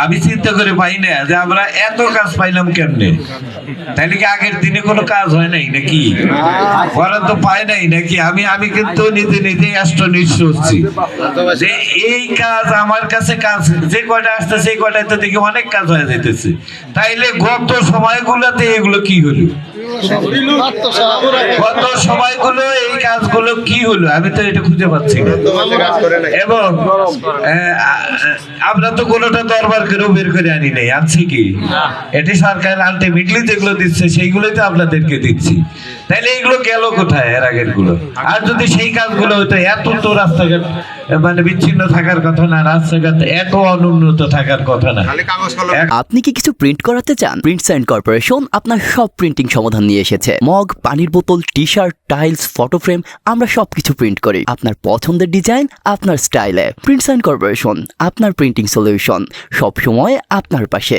আমি চিন্তা করে পাই না যে আমরা এত কাজ পাইলাম কেমনে। তাইলে কি আগের দিনে কোনো কাজ হয় নাই নাকি? ওরা তো পায় নাই নাকি? আমি কিন্তু নিজে নিজেই আশ্চর্য হচ্ছি যে এই কাজ আমার কাছে কাজ যে কয়টা আসছে সেই কয়টায় তো দেখি অনেক কাজ হয়ে যাইতেছে। তাইলে গত সময়গুলোতে এগুলো কি হলো? গত সময়গুলো এই কাজগুলো কি হলো? আমি তো এটা খুঁজে পাচ্ছি না। এবং আমরা তো কোনোটা দরবার করেও বের করে আনি নাই, আনছি কি? এটি সরকার আলটিমেটলি যেগুলো দিচ্ছে সেইগুলোই তো আপনাদেরকে দিচ্ছি। তাইলে এগুলো গেল কোথায় এর আগের গুলো? আর যদি সেই কাজগুলো হতো, এত তো রাস্তাঘাট মানে বিচ্ছিন্ন থাকার কথা না, রাস্তাঘাট এত অনুন্নত থাকার কথা না। আপনি কি কিছু প্রিন্ট করাতে চান? প্রিন্টস এন্ড কর্পোরেশন আপনার সব প্রিন্টিং সমাধান নিয়ে এসেছে। মগ, পানির বোতল, টি-শার্ট, টাইলস, ফটো ফ্রেম, আমরা সবকিছু প্রিন্ট করি আপনার পছন্দের ডিজাইন, আপনার স্টাইলে। প্রিন্টস এন্ড কর্পোরেশন, আপনার প্রিন্টিং সলিউশন, সব সময় আপনার পাশে।